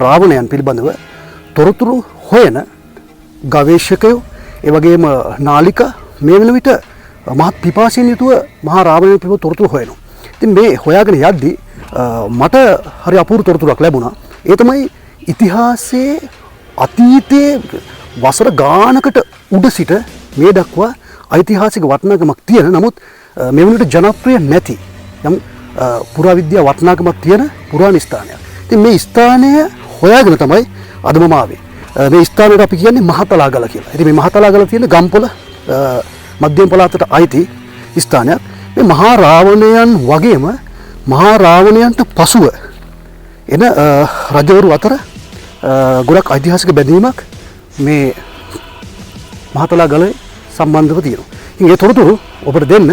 රාවණයන් පිළිබඳව තොරතුරු හොයන ගවේෂකයෝ ඒ වගේම නාලිකා මේ වෙන විට මහත් පිපාසයෙන් යුතුව මහා රාවණයන් පිළිබඳව තොරතුරු හොයනවා. ඉතින් මේ හොයාගෙන යද්දී මට හරි අපූර්ව තොරතුරක් ලැබුණා. ඒ තමයි ඉතිහාසයේ අතීතයේ වසර ගානකට උඩ සිට මේ දක්වා ඓතිහාසික වටිනාකමක් තියෙන නමුත් මේ වෙන විට ජනප්‍රිය නැති යම් පුරාවිද්‍යා වටිනාකමක් තියෙන පුරාණ ස්ථානයක්. ඉතින් මේ ස්ථානය හොයාගෙන තමයි අද මම ආවේ. මේ ස්ථානයට අපි කියන්නේ මහතලාගල කියලා. ඉතින් මේ මහතලාගල තියෙන ගම්පොළ මධ්‍යම පළාතට අයිති ස්ථානයක්. මේ මහා රාවණයන් වගේම මහා රාවණයන්ට පසුව එන රජවරු අතර ගොඩක් ඓතිහාසික බැඳීමක් මේ මහතලාගලේ සම්බන්ධව තියෙනවා. ඉතින් ඒ තොරතුරු ඔබට දෙන්න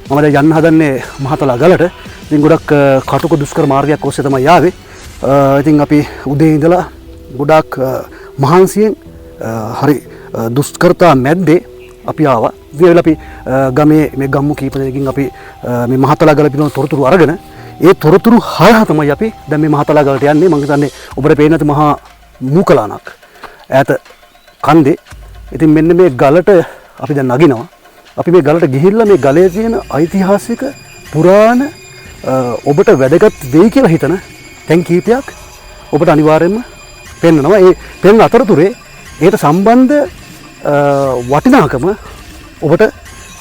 මම දැන් යන්න හදන්නේ මහතලාගලට. ඉතින් ගොඩක් කටුක දුෂ්කර මාර්ගයක් ඔස්සේ තමයි ආවේ. ඉතින් අපි උදේ ඉඳලා ගොඩක් මහන්සියෙන් හරි දුෂ්කරතා මැද්දේ අපි ආවා. ඉතින් අපි ගමේ මේ ගම්මු කීප දෙනකින් අපි මේ මහතලාගල පිළිබඳ තොරතුරු අරගෙන ඒ තොරතුරු හරහා තමයි අපි දැන් මේ මහතලාගලට යන්නේ. මම හිතන්නේ ඔබට පේන නැති මහා මූකලානක් ඈත කන්දේ. ඉතින් මෙන්න මේ ගලට අපි දැන් නගිනවා. අපි මේ ගලට ගිහිල්ලා මේ ගලේ තියෙන ඓතිහාසික පුරාණ ඔබට වැදගත් වෙයි කියලා හිතන තැන් කීපයක් ඔබට අනිවාර්යයෙන්ම පෙන්වනවා. ඒ පෙන්වන අතරතුරේ ඒකට සම්බන්ධ වටිනාකම ඔබට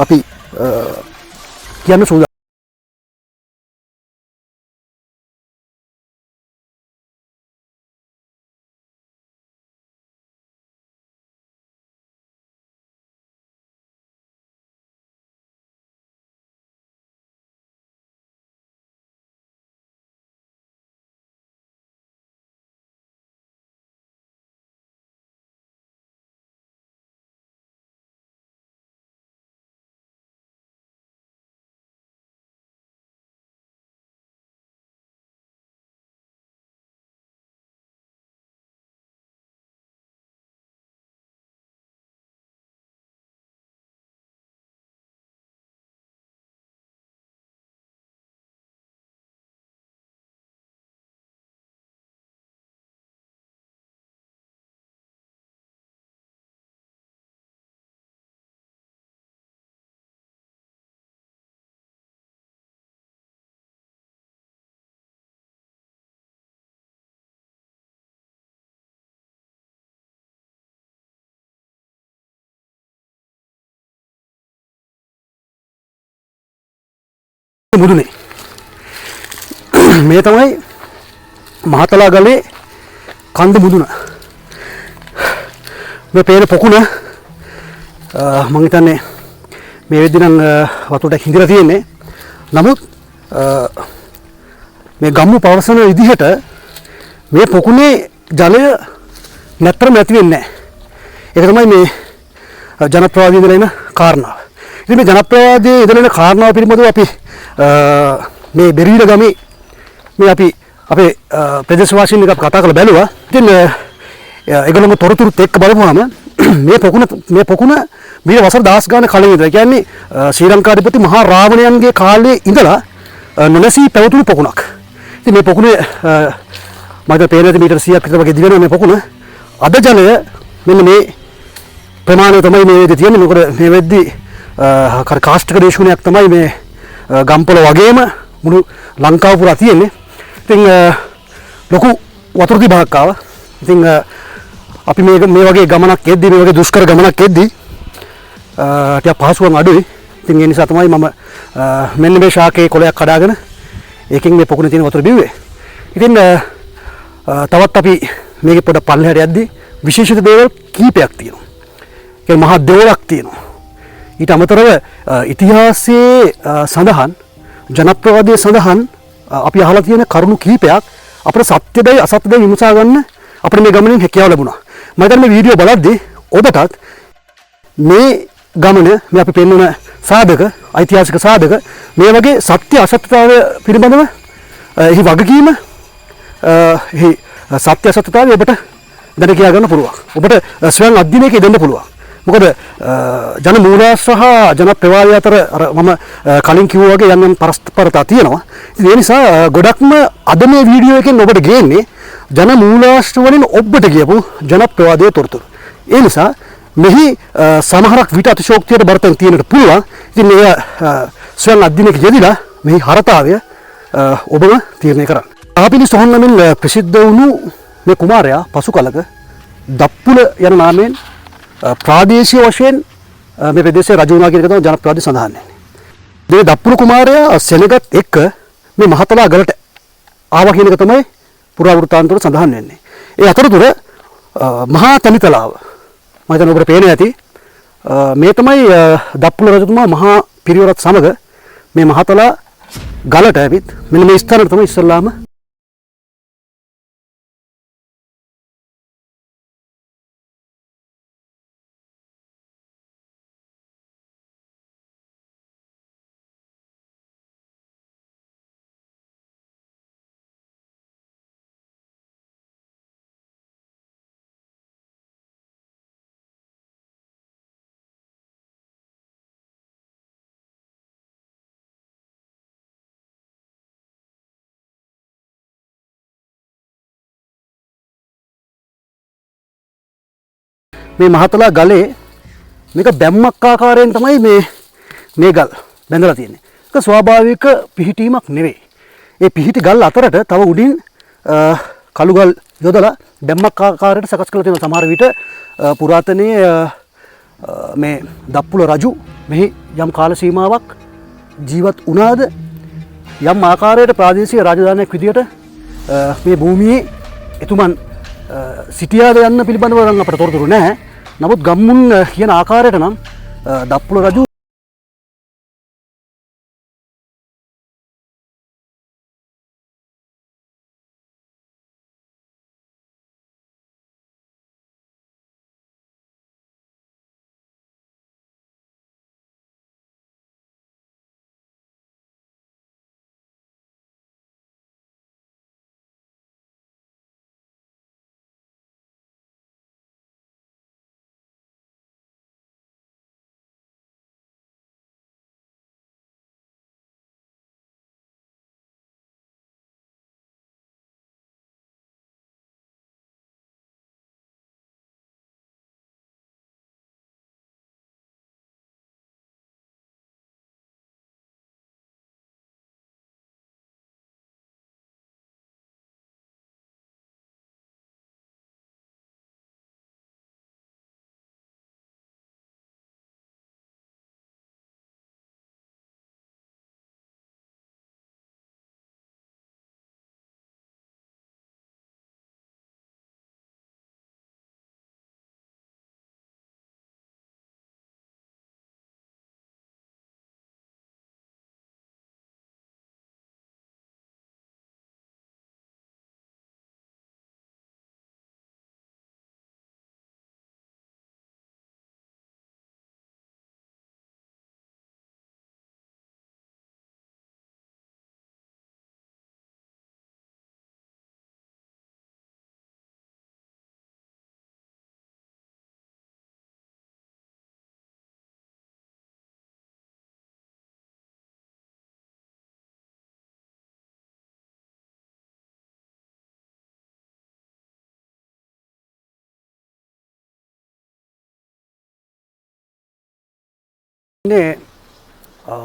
අපි කියන්න සූදානම්. මුදුනේ මේ තමයි මහතලාගලේ කන්ද මුදුන. මේ පේන පොකුණ මම හිතන්නේ මේ වෙද්දි නම් වතුරට හිඳිලා තියෙන්නේ. නමුත් මේ ගම්මු පවසන විදිහට මේ පොකුණේ ජලය නැතරම ඇති වෙන්නේ නැහැ. ඒක තමයි මේ ජනප්‍රවාදයේ ඉඳලා එන කාරණාව. ඉතින් මේ ජනප්‍රවාදයේ ඉඳලා එන කාරණාව පිළිබඳව අපි මේ බෙරීර ගමේ මේ අපි අපේ ප්‍රදේශවාසීන් එක්ක කතා කරලා බැලුවා. ඉතින් ඒගොල්ලෝ තොරතුරුත් එක්ක බලපුවාම මේ පොකුණ මේ වසර 10 ගානක් කලින් ඉඳලා කියන්නේ ශ්‍රී ලංකාධිපති මහා රාවණයන්ගේ කාලේ ඉඳලා නොනැසී පැවතුණු පොකුණක්. ඉතින් මේ පොකුණේ මම පේන මීටර 100ක් විතර වගේ දිවෙනවා මේ පොකුණ. අද ජලය මෙන්න මේ ප්‍රමාණය තමයි මේ වෙද්දී තියෙන්නේ. මොකද මේ වෙද්දී කාස්ටික දේශුණයක් තමයි මේ ගම්පොළ වගේම මුළු ලංකාව පුරා තියෙන්නේ. ඉතින් ලොකු වතුර තිබහක් ආවා. ඉතින් අපි මේ වගේ ගමනක් එද්දී මේ වගේ දුෂ්කර ගමනක් එද්දී ටික පහසුවන් අඩුයි. ඉතින් ඒ නිසා තමයි මම මෙන්න මේ ශාකයේ කොළයක් කඩාගෙන ඒකෙන් මේ පොකුණේ තියෙන වතුර බිව්වේ. ඉතින් තවත් අපි මේකේ පොඩ පල්ලෙහාට යද්දී විශේෂිත දේවල් කීපයක් තියෙනවා. ඒ මහා දෙවලක් තියෙනවා. ඊට අමතරව ඉතිහාසයේ සඳහන් ජනප්‍රවාදයේ සඳහන් අපි අහලා තියෙන කරුණු කීපයක් අපිට සත්‍යදයි අසත්‍යදයි විමසා ගන්න අපිට මේ ගමනින් හැකියාව ලැබුණා. මම දැන් මේ වීඩියෝ බලද්දී ඔබටත් මේ ගමන මේ අපි පෙන්වන සාධක ඓතිහාසික සාධක මේ වගේ සත්‍ය අසත්‍යතාවය පිළිබඳව එහි වගකීම එහි සත්‍ය අසත්‍යතාවය ඔබට දැන කියා ගන්න පුළුවන්. ඔබට ස්වයං අධ්‍යයනයක දෙන්න පුළුවන්. මොකද ජන මූලාශ්‍ර සහ ජන ප්‍රවාහය අතර අර මම කලින් කිව්වා වගේ යම් පරස්පරතා තියෙනවා. ඉතින් ඒ නිසා ගොඩක්ම අද මේ වීඩියෝ එකෙන් ඔබට ගේන්නේ ජන මූලාශ්‍ර වලින් ඔබට කියපු ජන ප්‍රවාදයේ තොරතුරු. ඒ නිසා මෙහි සමහරක් විට අතිශෝක්තියට බරතෙන් තියෙන්නට පුළුවන්. ඉතින් මේ ස්වයං අධ්‍යයනයක යෙදিলা මෙහි හරතාවය ඔබම තීරණය කරන්න. ආපිලි සොහොන් නමින් ප්‍රසිද්ධ වුණු මේ කුමාරයා පසු කලක දප්පුල යන නාමයෙන් ප්‍රාදේශීය වශයෙන් මේ ප්‍රදේශයේ රජ වුණා කියන එක තමයි ජනප්‍රවාදී සඳහන් වෙන්නේ. මේ දප්පුල කුමාරයා සෙනගත් එක්ක මේ මහතලා ගලට ආවා කියන එක තමයි පුරාවෘත්තාන්තවල සඳහන් වෙන්නේ. ඒ අතරතුර මහා තනිතලාව මම හිතන්නේ ඔබට පේන්නේ ඇති මේ තමයි දප්පුල රජතුමා මහා පිරිවරත් සමග මේ මහතලා ගලට ඇවිත් මෙන්න මේ ස්ථානයේ තමයි ඉස්සල්ලාම මේ මහතලා ගලේ මේක බැම්මක් ආකාරයෙන් තමයි මේ ගල් බැඳලා තියෙන්නේ. ඒක ස්වාභාවික පිහිටීමක් නෙවෙයි. ඒ පිහිටි ගල් අතරට තව උඩින් කළු ගල් යොදලා බැම්මක් ආකාරයට සකස් කරලා තියෙන සමහර විට පුරාතනයේ මේ දප්පුල රජු මෙහි යම් කාල සීමාවක් ජීවත් වුණාද යම් ආකාරයකට ප්‍රාදේශීය රාජධානියක් විදියට මේ භූමියේ එතුමන් සිටියාද යන්න පිළිබඳව නම් අපට තොරතුරු නැහැ. නමුත් ගම්මුන් කියන ආකාරයට නම් දප්පුල රජු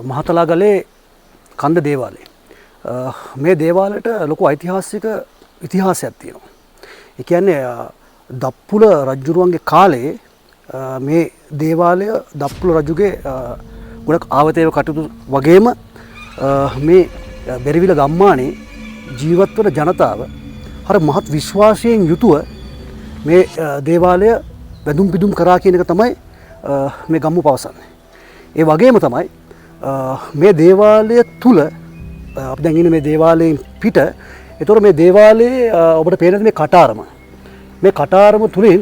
මහතලා ගලේ කන්ද දේවාලය. මේ දේවාලයට ලොකු ඓතිහාසික ඉතිහාසයක් තියෙනවා. ඒ කියන්නේ දප්පුල රජුරුවන්ගේ කාලේ මේ දේවාලය දප්පුල රජුගේ ගොඩක් ආවතේව කටයුතු වගේම මේ බෙරවිල ගම්මානයේ ජීවත් වන ජනතාව හර මහත් විශ්වාසයෙන් යුතුව මේ දේවාලය වැදුම් පිදුම් කරා කියන එක තමයි මේ ගම්මු පවසන්නේ. ඒ වගේම තමයි මේ දේවාලය තුල අපි දැන් ඉන්නේ මේ දේවාලයෙන් පිට. ඒතකොට මේ දේවාලයේ ඔබට පේන මේ කටාරම. මේ කටාරම තුලින්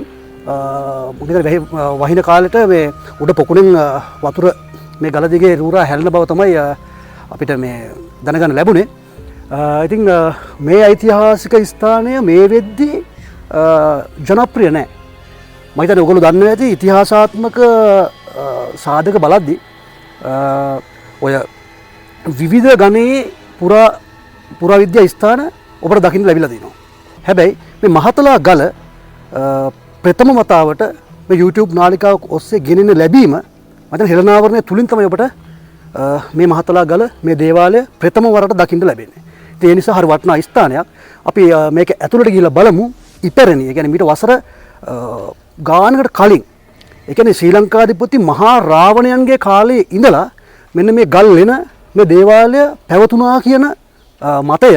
මොකද වහින කාලෙට මේ උඩ පොකුණෙන් වතුර මේ ගල දිගේ රූරා හැලෙන බව තමයි අපිට මේ දැනගන්න ලැබුණේ. ඉතින් මේ ඓතිහාසික ස්ථානය මේ වෙද්දී ජනප්‍රිය නැහැ. මම හිතන්නේ ඔයගොල්ලෝ දන්නවා ඇති ඉතිහාසාත්මක සාධක බලද්දී ඔය විවිධ ගණයේ පුරාවිද්‍යා ස්ථාන ඔබට දකින්න ලැබිලා තියෙනවා. හැබැයි මේ මහතලා ගල ප්‍රථම වතාවට මේ YouTube නාලිකාවක් ඔස්සේ ගෙනෙන්න ලැබීම මම හෙළනාවරණය තුලින් තමයි ඔබට මේ මහතලා ගල මේ දේවාලය ප්‍රථම වරට දකින්න ලැබෙන්නේ. ඒ නිසා හරි වටිනා ස්ථානයක්. අපි මේක ඇතුළට ගිහිල්ලා බලමු. ඉපැරණි. ඒ කියන්නේ මීට වසර ගානකට කලින් ඒ කියන්නේ ශ්‍රී ලංකාධිපති මහා රාවණයන්ගේ කාලේ ඉඳලා මෙන්න මේ ගල් වෙන මේ දේවාලය පැවතුනා කියන මතය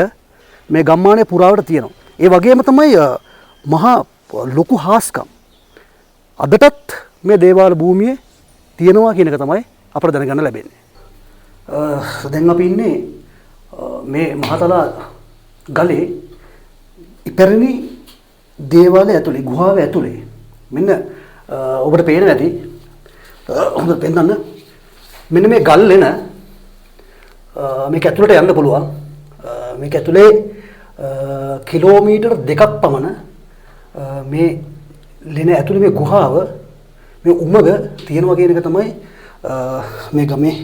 මේ ගම්මානයේ පුරාවට තියෙනවා. ඒ වගේම තමයි මහා ලොකු හාස්කම් අදටත් මේ දේවාල භූමියේ තියෙනවා කියන එක තමයි අපිට දැනගන්න ලැබෙන්නේ. දැන් අපි ඉන්නේ මේ මහතලා ගලේ ඉපැරණි දේවාලය ඇතුලේ ගුහාව ඇතුලේ මෙන්න ඔබට පේනවා ඇති හොඳට පෙන්නන්න මෙන්න මේ ගල් වෙන මේක ඇතුලට යන්න පුළුවන් මේක ඇතුලේ කිලෝමීටර් 2ක් පමණ මේ ලෙන ඇතුලේ මේ ගුහාව මේ උමග තියෙනවා කියන එක තමයි මේ ගමේ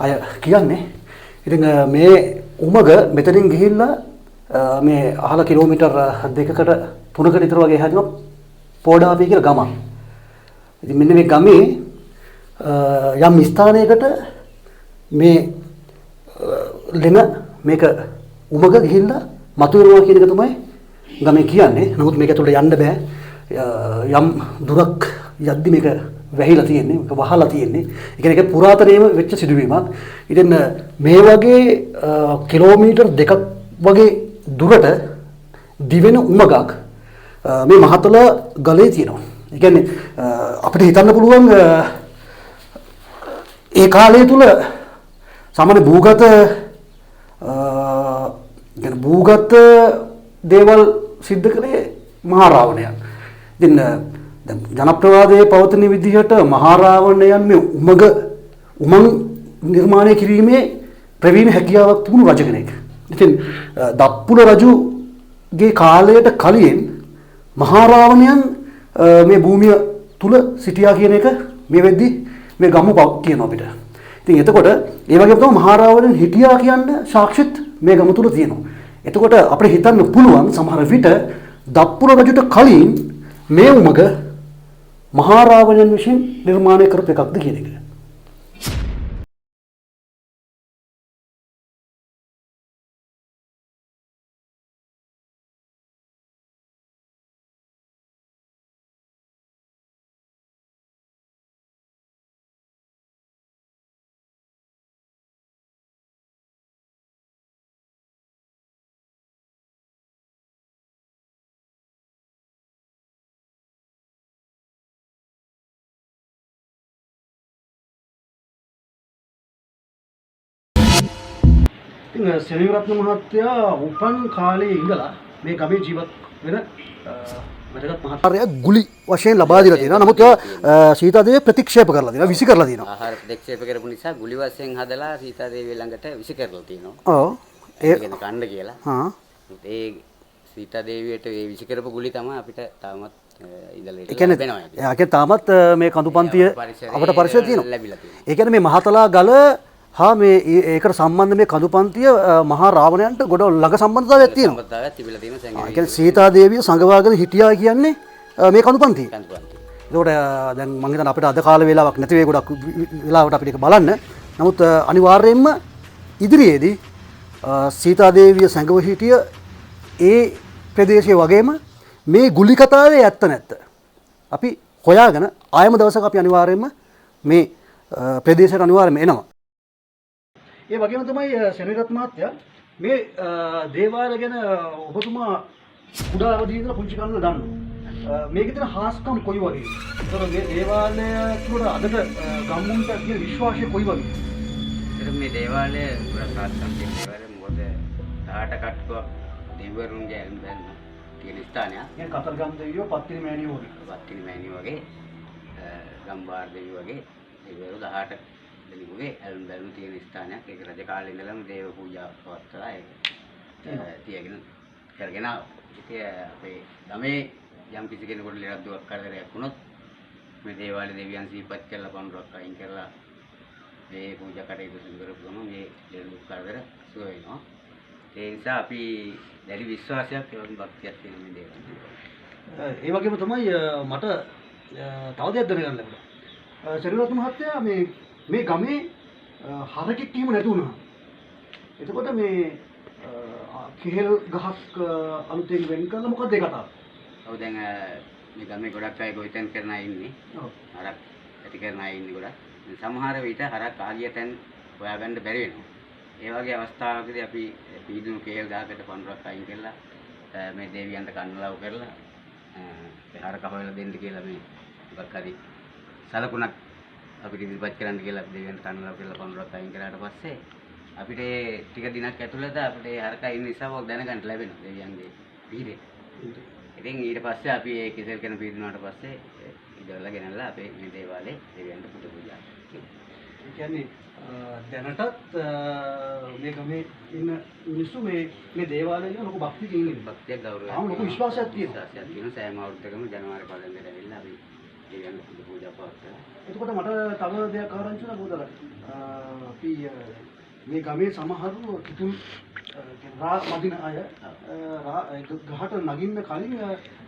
අය කියන්නේ. ඉතින් මේ උමග මෙතනින් ගිහිල්ලා මේ අහල කිලෝමීටර් 2කට 3කට විතර වගේ හැදෙනවා පොඩාපී කියලා ගමක්. ඉතින් මෙන්න මේ ගමේ යම් ස්ථානයකට මේ ලෙන මේක උමග ගිහිල්ලා මතුවෙනවා කියන එක තමයි ගමේ කියන්නේ. නමුත් මේක ඇතුළට යන්න බෑ. යම් දුරක් යද්දි මේක වැහිලා තියෙන්නේ, මේක වහලා තියෙන්නේ. ඒ කියන්නේ ඒක පුරාතනයේම වෙච්ච සිදුවීමක්. ඉතින් මේ වගේ කිලෝමීටර් 2ක් වගේ දුරට දිවෙන උමගක් මේ මහතල ගලේ තියෙනවා. ඒ කියන්නේ අපිට හිතන්න පුළුවන් ඒ කාලය තුල සාමාන්‍ය භූගත දේවල් සිද්ධ කළේ මහා රාවණයන්. ඉතින් දැන් ජනප්‍රවාදයේ පවතින විදිහට මහා රාවණයන් මේ උමං නිර්මාණය කිරීමේ ප්‍රවීණ හැකියාවක් තිබුණු රජ කෙනෙක්. ඉතින් දප්පුල රජුගේ කාලයට කලින් මහා රාවණයන් මේ භූමිය තුල සිටියා කියන එක මේ වෙද්දි මේ ගම්මු කියනවා අපිට. ඉතින් එතකොට ඒ වගේම තමයි මහා රාවණයන් හිටියා කියන සාක්ෂිත් මේ ගම තුල තියෙනවා. එතකොට අපිට හිතන්න පුළුවන් සමහර විට දප්පුල රජුට කලින් මේ උමග මහා රාවණයන් විසින් නිර්මාණය කරපු එකක්ද කියන එක. ඉතින් සෙනවිරත්න මහත්තයා උපන් කාලේ ඉඳලා මේ ගමේ ජීවත් වෙන වැදගත් මහත්කාරයක් ගුලි වශයෙන් ලබා දීලා තියෙනවා. නමුත් සීතාදේවිය ප්‍රතික්ෂේප කරලා තියෙනවා, විසි කරලා තියෙනවා. ආහාර ප්‍රතික්ෂේප කරපු නිසා ගුලි වශයෙන් හදලා සීතාදේවිය ළඟට විසි කරලා තියෙනවා. ඔව්. ඒක කන්න කියලා. හා. ඒ සීතාදේවියට ඒ විසි කරපු ගුලි තමයි අපිට තාමත් ඉඳලා ලැබෙනවා. ඒකේ තාමත් මේ කඳුපන්තිය අපිට පරිසරය තියෙනවා. ඒ කියන්නේ මේ මහතලා ගල හා මේ ඒකට සම්බන්ධ මේ කඳුපන්තිය මහා රාවණයන්ට ගොඩ ළඟ සම්බන්ධතාවයක් තියෙනවා. සම්බන්ධතාවයක් තිබිලා තියෙනවා සංගීතය. ඒ කියන්නේ සීතාදේවිය සංගවාගෙන හිටියා කියන්නේ මේ කඳුපන්තිය. ඒකට දැන් මම හිතන්නේ අපිට අද කාලේ වේලාවක් නැති වෙයි ගොඩක් වෙලාවට අපිට ඒක බලන්න. නමුත් අනිවාර්යයෙන්ම ඉදිරියේදී සීතාදේවිය සංගව හිටිය ඒ ප්‍රදේශයේ වගේම මේ ගුලි කතාවේ ඇත්ත නැත්ත අපි හොයාගෙන ආයම දවසක අපි අනිවාර්යයෙන්ම මේ ප්‍රදේශයට අනිවාර්යයෙන්ම එනවා. ඒ වගේම තමයි සෙනවිරත් මහත්තයා මේ දේවාල ගැන ඔබතුමා කුඩා අවධියේ ඉඳලා පුංචි කාලේ දන්නවා. මේකේ තියෙන හාස්කම් කොයි වගේද? ඒතර මේ දේවාලය තුළ අදට ගම්මුන්ට තියෙන විශ්වාසය කොයි වගේද? ඒක මේ දේවාලය පුරාතන දේවාලය මොකද 18 කට්ටුවක් දෙවිවරුන්ගේ ඇල්බැන්න තියෙන ස්ථානයක්. يعني කතරගම් දෙවියෝ පත්තිනි මෑණියෝ වගේ. පත්තිනි මෑණියෝ වගේ ගම්බාර දෙවියෝ වගේ දෙවිවරු 18 දෙවියෝගේ ඇල්බැන්න තියෙන ස්ථානයක්. ඒක රජ කාලේ ඉඳලම දේව පූජා පවත්වලා ඒක තියගෙන කරගෙන ආවා. ඉතින් අපේ ගමේ යම් කිසි කෙනෙකුට ලෙඩක් කරදරයක් වුණොත් මේ දේවාලේ දෙවියන් සිහිපත් කරලා පඳුරක් අයින් කරලා මේ පූජා කටයුතු සිදු කරපුවම මේ ලෙඩ කරදර සුව වෙනවා. ඒ නිසා අපි දැඩි විශ්වාසයක් ඒ වගේ භක්තියක් තියෙන මේ දේවල්. ඒ වගේම තමයි මට තව දෙයක් දැනගන්න ලැබුණා. ශරීරවත් මහත්තයා මේ ගමේ හරකෙක් කීම නැති වුණා. එතකොට මේ කෙහෙල් ගහක් අලුතෙන් වෙන් කරලා මොකක්ද ඒ කතාව? ඔව් දැන් මේ ගමේ ගොඩක් අය ගොවිතැන් කරන අය ඉන්නේ. ඔව්. හරක් ඇති කරන අය ඉන්නේ ගොඩක්. සමහර විට හරක් ආගිය තැන් හොයාගන්න බැරි වෙනවා. ඒ වගේ අවස්ථාවකදී අපි පීඩුණු කෙහෙල් ගහකට පඳුරක් අයින් කරලා මේ දෙවියන්ට කන්නලව් කරලා හරක හොයලා දෙන්න කියලා මේ මොකක් හරි සලකුණක් අපිට ඉදිරිපත් කරන්න කියලා දෙවියන්ට කන්නලව් කරලා පඳුරක් අයින් කරාට පස්සේ අපිට ටික දිනක් ඇතුළත අපිට හරකා ඉන්න නිසාව දැනගන්න ලැබෙනවා දෙවියන්ගේ පීඩේ. ඉතින් ඊට පස්සේ අපි ඒ කෙසෙල් කරන පීඩුණාට පස්සේ ඉදවලා ගෙනල්ලා අපේ මේ දේවාලේ දෙවියන්ට පුද පූජා කරනවා. ඒ කියන්නේ දැනටත් මේ ගමේ ඉන්න මිනිස්සු මේ දේවාලය ගැන ලොකු භක්තියකින් ඉන්නේ. භක්තිය ගෞරවයක්. ආ ලොකු විශ්වාසයක් තියෙනවා. විශ්වාසයක් තියෙනවා. සෑම අවුරුද්දකම ජනවාරි 15 වෙනිදා ඇවිල්ලා අපි දෙවියන්ට පුද පූජා පවත්වනවා. එතකොට මට තව දෙයක් ආරංචි වුණා බෝදලා. අපි මේ ගමේ සමහරු කිතුල් රා මදින අය ගහට නගින්න කලින්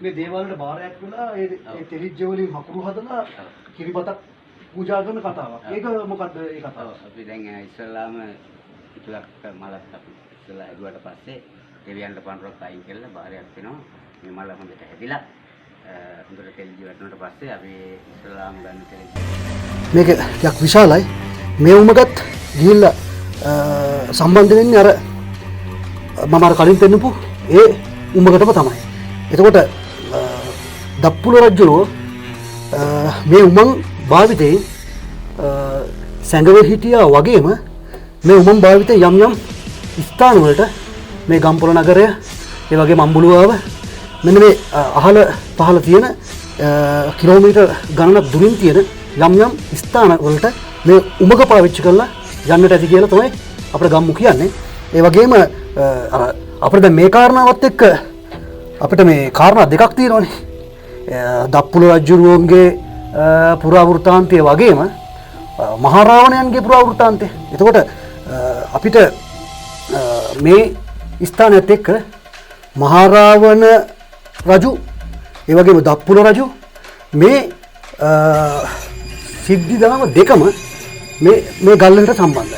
මේ දේවාලයට බාරයක් වෙලා ඒ තෙලිජ්ජ වලින් හකුරු හදලා කිරිබතක් පූජා කරන කතාවක්. ඒක මොකද්ද ඒ කතාව? අපි දැන් ඉස්සල්ලාම කිතුලක් මලක් අපි ඉස්සල්ලා ඇදුවට පස්සේ දෙවියන්ට පඳුරක් අයින් කරලා බාරයක් වෙනවා. මේ මල හොඳට හැදිලා හොඳට තෙලිජ්ජ වැටුණාට පස්සේ අපි ඉස්සල්ලාම ගන්න තෙලිජ්ජ මේක ටිකක් විශාලයි. මේ උමගත් ගිහිල්ලා සම්බන්ධ වෙන්නේ අර මම අර කලින් පෙන්නපු ඒ උමකටම තමයි. එතකොට දප්පුල රජුරෝ මේ උමන් භාවිතයෙන් සැඟවෙ හිටියා වගේම මේ උමන් භාවිතයෙන් යම් යම් ස්ථාන වලට මේ ගම්පොළ නගරය ඒ වගේම අම්බුලුවාව මෙන්න මේ අහල පහල තියෙන කිලෝමීටර් ගණනක් දුරින් තියෙන යම් යම් ස්ථාන වලට මේ උමක පාවිච්චි කරලා යන්නට ඇති කියලා තමයි අපේ ගම්මු කියන්නේ. ඒ වගේම අපිට දැන් මේ කාරණාවත් එක්ක අපිට මේ කාරණා දෙකක් තියෙනවානේ. දප්පුල රජුරුවන්ගේ පුරාවෘත්තාන්තය වගේම මහරාවණයන්ගේ පුරාවෘත්තාන්තය. එතකොට අපිට මේ ස්ථානයත් එක්ක මහරාවණ රජු ඒ වගේම දප්පුල රජු මේ සිද්ධි දාම දෙකම මේ ගල්වලට සම්බන්ධයි.